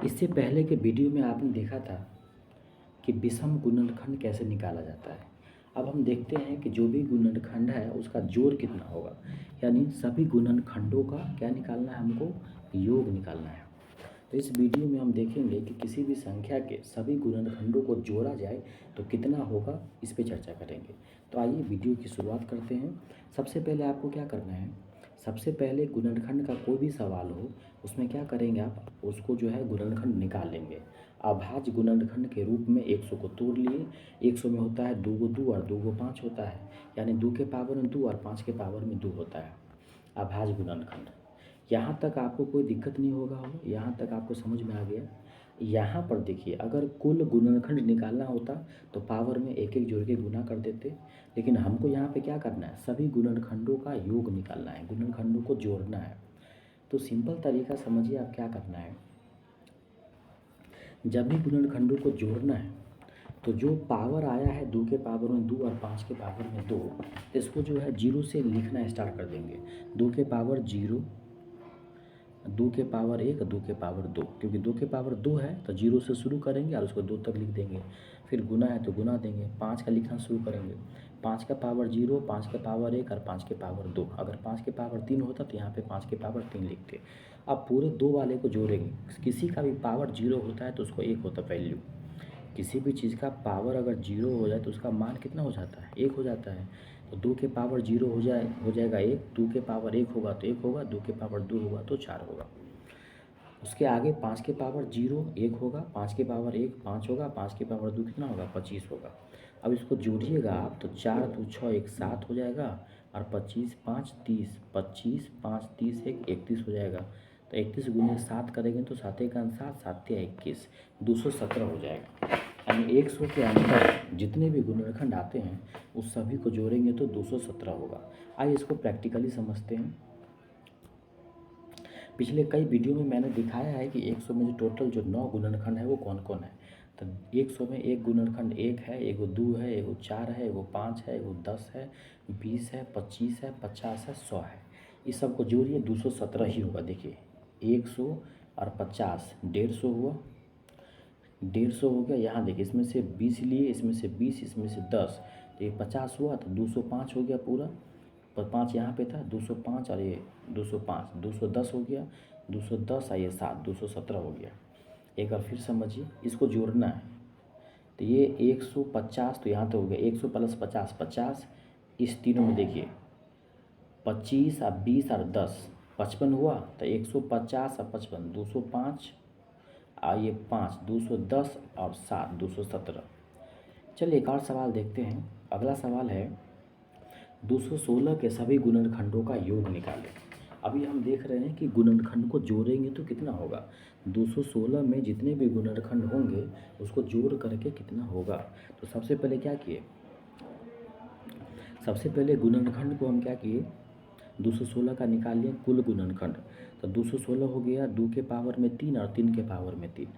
इससे पहले के वीडियो में आपने देखा था कि विषम गुणनखंड कैसे निकाला जाता है। अब हम देखते हैं कि जो भी गुणनखंड है उसका जोड़ कितना होगा, यानी सभी गुणनखंडों का क्या निकालना है, हमको योग निकालना है। तो इस वीडियो में हम देखेंगे कि किसी भी संख्या के सभी गुणनखंडों को जोड़ा जाए तो कितना होगा, इस पे चर्चा करेंगे। तो आइए वीडियो की शुरुआत करते हैं। सबसे पहले आपको क्या करना है, सबसे पहले गुणनखंड का कोई भी सवाल हो उसमें क्या करेंगे, आप उसको जो है गुणनखंड निकाल लेंगे। अभाज्य गुणनखंड के रूप में 100 को तोड़ लिए। 100 में होता है 2 को 2 और 2 को 5 होता है, यानी 2 के पावर में 2 और 5 के पावर में 2 होता है अभाज्य गुणनखंड। यहाँ तक आपको कोई दिक्कत नहीं होगा, यहाँ तक आपको समझ में आ गया। यहाँ पर देखिए, अगर कुल गुणनखंड निकालना होता तो पावर में एक एक जोड़ के गुना कर देते, लेकिन हमको यहाँ पे क्या करना है, सभी गुणनखंडों का योग निकालना है, गुणनखंडों को जोड़ना है। तो सिंपल तरीका समझिए, आप क्या करना है, जब भी गुणनखंडों को जोड़ना है तो जो पावर आया है 2 के पावर में 2 और 5 के पावर में 2, इसको जो है 0 से लिखना स्टार्ट कर देंगे। 2 के पावर 0, 2 के पावर 1, 2 के पावर 2, क्योंकि 2 के पावर 2 है तो 0 से शुरू करेंगे और उसको 2 तक लिख देंगे। फिर गुना है तो गुना देंगे, 5 का लिखना शुरू करेंगे। 5 का पावर 0, 5 के पावर 1 और 5 के पावर 2। अगर 5 के पावर 3 होता तो यहाँ पे 5 के पावर 3 लिखते। अब पूरे 2 वाले को जोड़ेंगे। किसी का भी पावर 0 होता है तो उसको 1 होता वैल्यू। किसी भी चीज़ का पावर अगर 0 हो जाए तो उसका मान कितना हो जाता है, 1 हो जाता है। तो 2 के पावर 0 हो जाएगा 1, 2 के पावर 1 होगा तो 1 होगा, 2 के पावर 2 होगा तो 4 होगा। उसके आगे 5 के पावर 0 1 होगा, 5 के पावर 1 5 होगा, 5 के पावर 2 कितना होगा, 25 होगा। अब इसको जोड़िएगा आप तो 4 2 6 1 7 हो जाएगा, और 25 5 30, 25 5 30 1 31 हो जाएगा। तो 31 गुने 7 करेंगे तो 7 1 7, 7 21, 217 हो जाएगा। यानी 100 के अंदर जितने भी गुणनखंड आते हैं उस सभी को जोड़ेंगे तो 217 होगा। आइए इसको प्रैक्टिकली समझते हैं। पिछले कई वीडियो में मैंने दिखाया है कि 100 में जो टोटल जो 9 गुणनखंड है वो कौन कौन है। तो 100 में एक गुणनखंड 1 है, एगो 2 है, एगो 4 है, एगो 5 है, एगो 10 है, 20 है, 25 है, 50 है, 100 है। इस सब को जोड़िए 217 ही होगा। देखिए 100 और 50 150 हुआ, 150 हो गया। यहाँ देखिए इसमें से 20 लिए, इसमें से 20, इसमें से 10, तो ये 50 हुआ, तो 205 हो गया पूरा। पर 5 यहाँ पे था, 205 और ये 205, 210 हो गया, 210 और ये 7, 217 हो गया। एक बार फिर समझिए, इसको जोड़ना है तो ये 150 तो यहाँ तो हो गया, 100 प्लस 50 50, इस तीनों में देखिए 25 और 20 और 10 55 हुआ, तो 150 और 55 205 और ये 5 210 और 7 217। चलिए एक और सवाल देखते हैं। अगला सवाल है 216 के सभी गुणनखंडों का योग निकालें। अभी हम देख रहे हैं कि गुणनखंड को जोड़ेंगे तो कितना होगा, 216 में जितने भी गुणनखंड होंगे उसको जोड़ करके कितना होगा। तो सबसे पहले क्या किए, सबसे पहले गुणनखंड को हम क्या किए, 216 का निकाल लिए कुल गुणनखंड। तो 216 हो गया 2 के पावर में 3 और 3 के पावर में 3।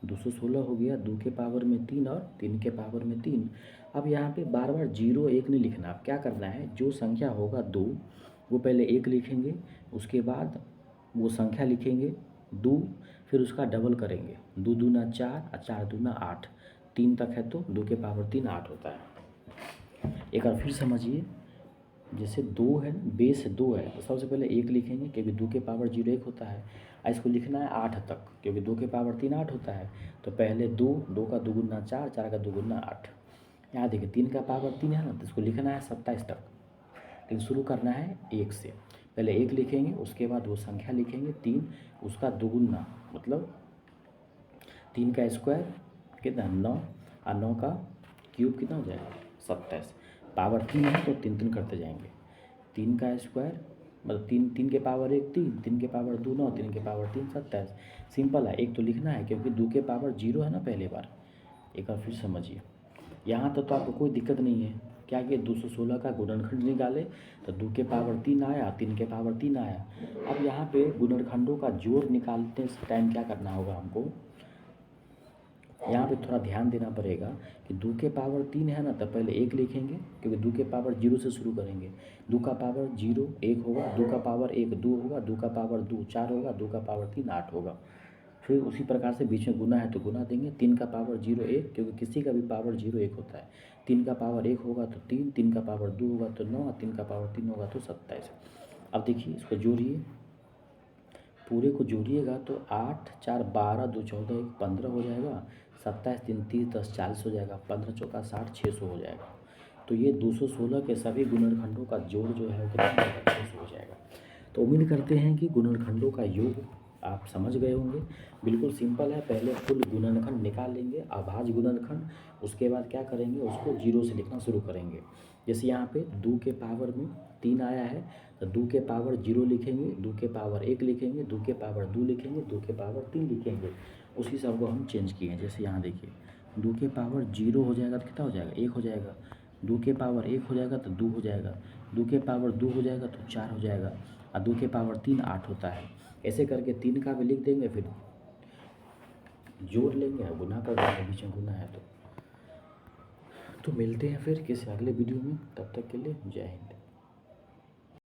216 हो गया 2 के पावर में 3 और 3 के पावर में 3। अब यहाँ पे बार बार 0 1 नहीं लिखना। अब क्या करना है, जो संख्या होगा 2 वो पहले 1 लिखेंगे, उसके बाद वो संख्या लिखेंगे 2, फिर उसका डबल करेंगे, 2 दूना 4 और 4 दूना 8, 3 तक है तो 2 के पावर 3 8 होता है। एक बार फिर समझिए, जैसे 2 है, बेस 2 है तो सबसे पहले 1 लिखेंगे क्योंकि 2 के पावर 0 1 होता है, और इसको लिखना है 8 तक क्योंकि 2 के पावर 3 8 होता है। तो पहले 2, 2 का दुगुना 4, 4 का दुगुना 8। यहाँ देखिए 3 का पावर 3 है ना, तो इसको लिखना है 27 तक, लेकिन शुरू करना है 1 से। पहले 1 लिखेंगे, उसके बाद वो संख्या लिखेंगे 3, उसका दुगुना मतलब 3 का स्क्वायर कितना 9, और 9 का क्यूब कितना हो जाएगा 27। पावर 3 है तो 3 3 करते जाएंगे, 3 का स्क्वायर मतलब 3, 3 के पावर 1 3, 3 के पावर 2 9, 3 के पावर 3 27। सिंपल है, एक तो लिखना है क्योंकि 2 के पावर 0 है ना पहले बार। एक बार फिर समझिए, यहाँ तक तो आपको कोई दिक्कत नहीं है। क्या कि 216 का गुणनखंड निकाले तो 2 के पावर 3 आया, 3 के पावर 3 आया। अब यहाँ पे गुणनखंडों का जोड़ निकालते टाइम क्या करना होगा हमको, यहाँ पे थोड़ा ध्यान देना पड़ेगा कि 2 के पावर 3 है ना, तो पहले 1 लिखेंगे क्योंकि 2 के पावर 0 से शुरू करेंगे। 2 का पावर 0 1 होगा, 2 का पावर 1 2 होगा, 2 का पावर 2 4 होगा, 2 का पावर 3 8 होगा। फिर उसी प्रकार से बीच में गुना है तो गुना देंगे। 3 का पावर 0 1, क्योंकि किसी का भी पावर 0 1 होता है। 3 का पावर 1 होगा तो 3, 3 का पावर 2 होगा तो 9, 3 का पावर 3 होगा तो 27। अब देखिए इसको जोड़िए, पूरे को जोड़िएगा तो 8 4 12 2 14 1 15 हो जाएगा, 27 3 30 10 40 हो जाएगा, 15 चौका 60 600 हो जाएगा। तो ये 216 के सभी गुणनखंडों का जोड़ जो है वो कितना हो जाएगा, 600 हो जाएगा। तो उम्मीद करते हैं कि गुणनखंडों का योग आप समझ गए होंगे। बिल्कुल सिंपल है, पहले कुल गुणनखंड निकाल लेंगे, अभाज्य गुणनखंड, उसके बाद क्या करेंगे, उसको जीरो से लिखना शुरू करेंगे। जैसे यहाँ पे 2 के पावर में 3 आया है तो 2 के पावर 0 लिखेंगे, 2 के पावर 1 लिखेंगे, 2 के पावर 2 लिखेंगे, 2 के पावर 3 लिखेंगे। उसी सब को हम चेंज किए हैं। जैसे यहाँ देखिए 2 के पावर 0 हो जाएगा तो कितना हो जाएगा, 1 हो जाएगा। 2 के पावर 1 हो जाएगा तो 2 हो जाएगा। 2 के पावर 2 हो जाएगा तो 4 हो जाएगा। और 2 के पावर 3 8 होता है। ऐसे करके 3 का भी लिख देंगे, फिर जोड़ लेंगे और गुना कर देंगे, बीच में गुना है तो मिलते हैं फिर किसी अगले वीडियो में। तब तक के लिए जय हिंद।